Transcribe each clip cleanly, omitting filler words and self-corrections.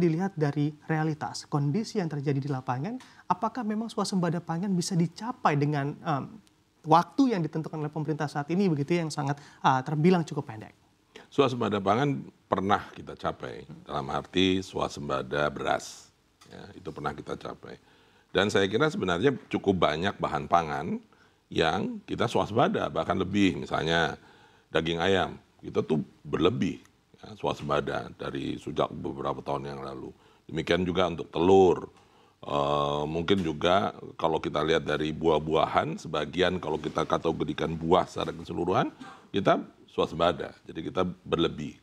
dilihat dari realitas, kondisi yang terjadi di lapangan, apakah memang swasembada pangan bisa dicapai dengan waktu yang ditentukan oleh pemerintah saat ini begitu yang sangat terbilang cukup pendek? Swasembada pangan pernah kita capai, dalam arti swasembada beras. Ya, itu pernah kita capai. Dan saya kira sebenarnya cukup banyak bahan pangan yang kita swasembada, bahkan lebih. Misalnya daging ayam, kita tuh berlebih ya, swasembada dari sejak beberapa tahun yang lalu. Demikian juga untuk telur. Mungkin juga kalau kita lihat dari buah-buahan, sebagian kalau kita kategorikan buah secara keseluruhan, kita swasembada, jadi kita berlebih.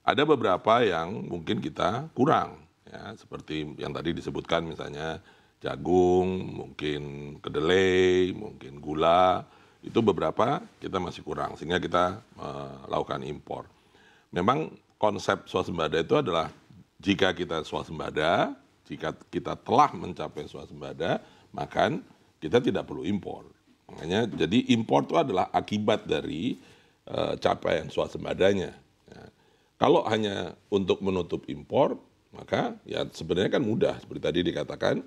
Ada beberapa yang mungkin kita kurang, ya, seperti yang tadi disebutkan misalnya jagung, mungkin kedelai, mungkin gula, itu beberapa kita masih kurang, sehingga kita melakukan impor. Memang konsep swasembada itu adalah jika kita swasembada, jika kita telah mencapai swasembada, maka kita tidak perlu impor. Makanya jadi impor itu adalah akibat dari capaian swasembadanya. Ya. Kalau hanya untuk menutup impor, maka ya sebenarnya kan mudah. Seperti tadi dikatakan,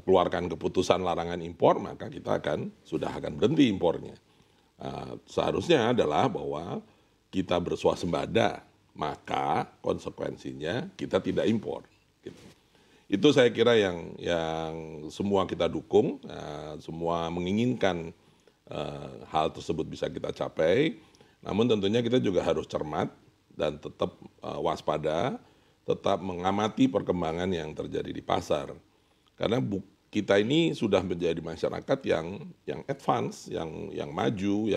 keluarkan keputusan larangan impor, maka kita sudah akan berhenti impornya. Seharusnya adalah bahwa kita berswasembada, maka konsekuensinya kita tidak impor. Gitu. Itu saya kira yang semua kita dukung, semua menginginkan hal tersebut bisa kita capai, namun tentunya kita juga harus cermat dan tetap waspada, tetap mengamati perkembangan yang terjadi di pasar. Karena kita ini sudah menjadi masyarakat yang advance, yang maju,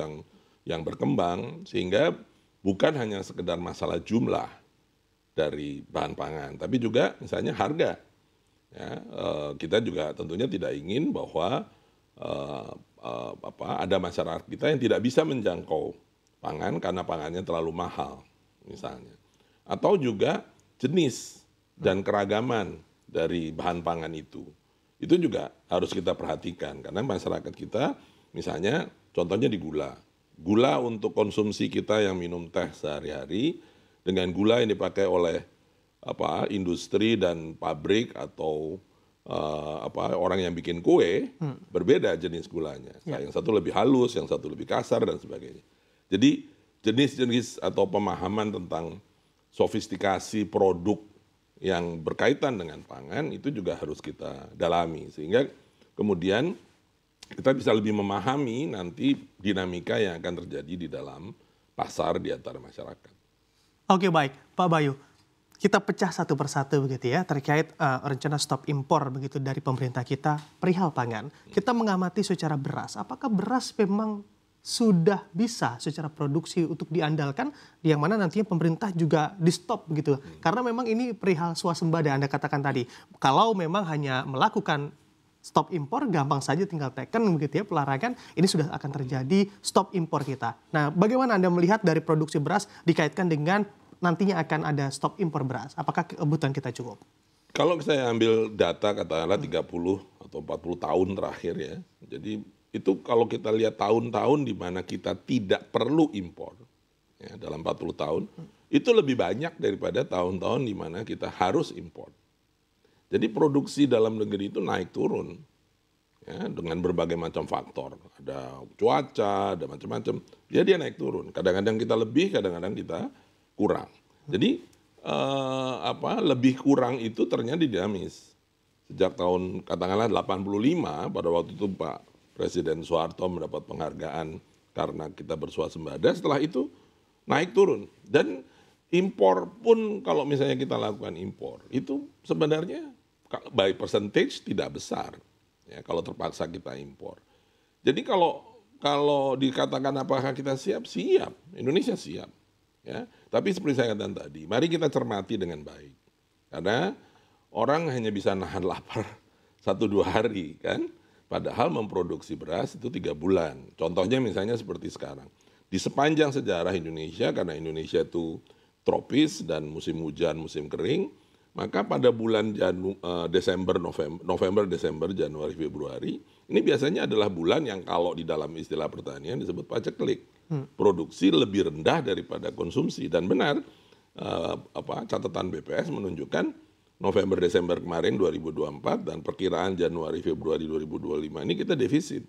yang berkembang, sehingga bukan hanya sekedar masalah jumlah dari bahan pangan, tapi juga misalnya harga. Ya, kita juga tentunya tidak ingin bahwa ada masyarakat kita yang tidak bisa menjangkau pangan karena pangannya terlalu mahal misalnya, atau juga jenis dan keragaman dari bahan pangan itu juga harus kita perhatikan karena masyarakat kita misalnya contohnya di gula untuk konsumsi kita yang minum teh sehari-hari dengan gula yang dipakai oleh industri dan pabrik atau orang yang bikin kue, berbeda jenis gulanya. Ya. Yang satu lebih halus, yang satu lebih kasar dan sebagainya. Jadi jenis-jenis atau pemahaman tentang sofistikasi produk yang berkaitan dengan pangan itu juga harus kita dalami. Sehingga kemudian kita bisa lebih memahami nanti dinamika yang akan terjadi di dalam pasar di antara masyarakat. Oke, baik, Pak Bayu. Kita pecah satu persatu begitu ya terkait rencana stop impor begitu dari pemerintah kita perihal pangan. Kita mengamati secara beras. Apakah beras memang sudah bisa secara produksi untuk diandalkan yang mana nantinya pemerintah juga di stop begitu. Karena memang ini perihal swasembada Anda katakan tadi. Kalau memang hanya melakukan stop impor gampang saja tinggal teken begitu ya pelarangan ini sudah akan terjadi stop impor kita. Nah, bagaimana Anda melihat dari produksi beras dikaitkan dengan nantinya akan ada stop impor beras? Apakah kebutuhan kita cukup? Kalau saya ambil data katakanlah 30 atau 40 tahun terakhir ya. Jadi itu kalau kita lihat tahun-tahun di mana kita tidak perlu impor ya, dalam 40 tahun, itu lebih banyak daripada tahun-tahun di mana kita harus impor. Jadi produksi dalam negeri itu naik turun ya, dengan berbagai macam faktor. Ada cuaca, ada macam-macam. Dia naik turun. Kadang-kadang kita lebih, kadang-kadang kita kurang. Jadi lebih kurang itu ternyata dinamis. Sejak tahun katakanlah 85 pada waktu itu Pak Presiden Soeharto mendapat penghargaan karena kita berswasembada, setelah itu naik turun. Dan impor pun kalau misalnya kita lakukan impor, itu sebenarnya by percentage tidak besar ya kalau terpaksa kita impor. Jadi kalau dikatakan apakah kita siap? Siap, Indonesia siap. Ya, tapi seperti saya katakan tadi, mari kita cermati dengan baik. Karena orang hanya bisa nahan lapar 1-2 hari kan, padahal memproduksi beras itu 3 bulan. Contohnya misalnya seperti sekarang. Di sepanjang sejarah Indonesia, karena Indonesia itu tropis dan musim hujan, musim kering, maka pada bulan November, Desember, Januari, Februari, ini biasanya adalah bulan yang kalau di dalam istilah pertanian disebut paceklik. Produksi lebih rendah daripada konsumsi. Dan benar, catatan BPS menunjukkan November-Desember kemarin 2024 dan perkiraan Januari-Februari 2025 ini kita defisit.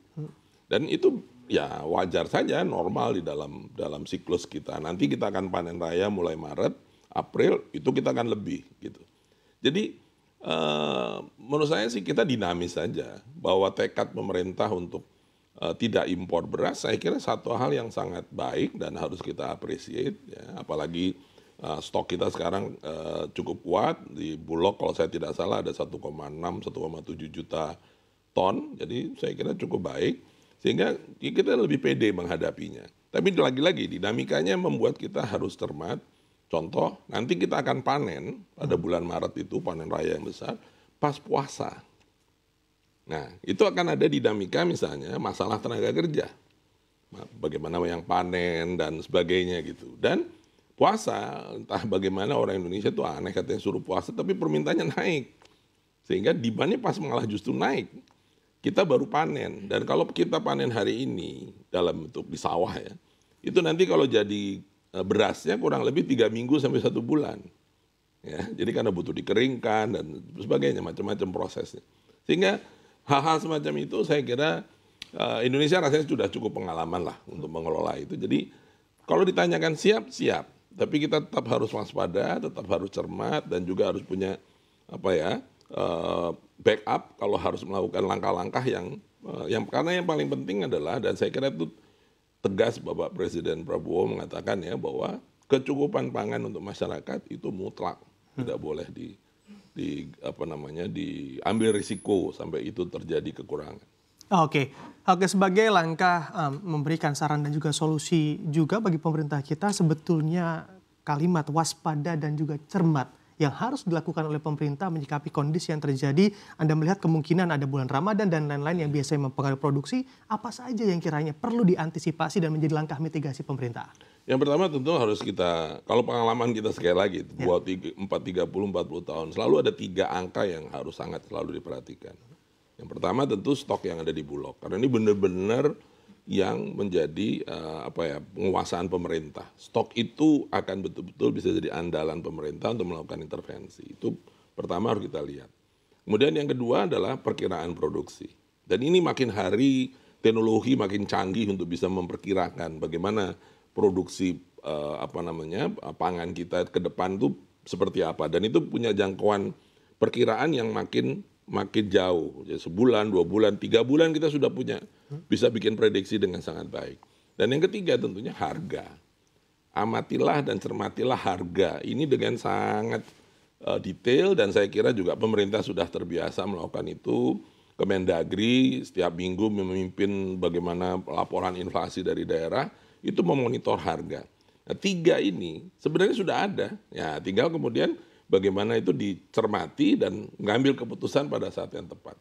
Dan itu ya wajar saja, normal di dalam siklus kita. Nanti kita akan panen raya mulai Maret, April, itu kita akan lebih gitu. Jadi menurut saya sih kita dinamis saja, bahwa tekad pemerintah untuk tidak impor beras, saya kira satu hal yang sangat baik dan harus kita appreciate, ya. Apalagi stok kita sekarang cukup kuat, di Bulog kalau saya tidak salah ada 1,6, 1,7 juta ton, jadi saya kira cukup baik, sehingga kita lebih pede menghadapinya. Tapi lagi-lagi dinamikanya membuat kita harus cermat. Contoh, nanti kita akan panen pada bulan Maret itu, panen raya yang besar, pas puasa. Nah, itu akan ada dinamika misalnya masalah tenaga kerja. Bagaimana yang panen dan sebagainya gitu. Dan puasa, entah bagaimana orang Indonesia itu aneh katanya suruh puasa, tapi permintaannya naik. Sehingga demand-nya pas malah justru naik. Kita baru panen, dan kalau kita panen hari ini dalam bentuk di sawah ya, itu nanti kalau jadi berasnya kurang lebih 3 minggu sampai 1 bulan. Ya, jadi karena butuh dikeringkan dan sebagainya, macam-macam prosesnya. Sehingga hal-hal semacam itu saya kira Indonesia rasanya sudah cukup pengalaman lah untuk mengelola itu. Jadi kalau ditanyakan siap. Tapi kita tetap harus waspada, tetap harus cermat, dan juga harus punya backup kalau harus melakukan langkah-langkah yang karena yang paling penting adalah, dan saya kira itu tegas Bapak Presiden Prabowo mengatakan ya, bahwa kecukupan pangan untuk masyarakat itu mutlak, tidak boleh diambil risiko sampai itu terjadi kekurangan. Oke, sebagai langkah memberikan saran dan juga solusi juga bagi pemerintah kita, sebetulnya kalimat waspada dan juga cermat yang harus dilakukan oleh pemerintah menyikapi kondisi yang terjadi. Anda melihat kemungkinan ada bulan Ramadan dan lain-lain yang biasanya mempengaruhi produksi, apa saja yang kiranya perlu diantisipasi dan menjadi langkah mitigasi pemerintah? Yang pertama tentu harus kita, kalau pengalaman kita sekali lagi, buat 40 tahun, selalu ada 3 angka yang harus sangat selalu diperhatikan. Yang pertama tentu stok yang ada di Bulog, karena ini benar-benar yang menjadi penguasaan pemerintah. Stok itu akan betul-betul bisa jadi andalan pemerintah untuk melakukan intervensi. Itu pertama harus kita lihat. Kemudian yang kedua adalah perkiraan produksi. Dan ini makin hari teknologi makin canggih untuk bisa memperkirakan bagaimana produksi pangan kita ke depan itu seperti apa. Dan itu punya jangkauan perkiraan yang makin jauh, ya, sebulan, 2 bulan, 3 bulan kita sudah punya, bisa bikin prediksi dengan sangat baik. Dan yang ketiga tentunya harga. Amatilah dan cermatilah harga ini dengan sangat detail, dan saya kira juga pemerintah sudah terbiasa melakukan itu. Kemendagri setiap minggu memimpin bagaimana laporan inflasi dari daerah, itu memonitor harga. Nah, 3 ini sebenarnya sudah ada, ya tinggal kemudian bagaimana itu dicermati dan mengambil keputusan pada saat yang tepat.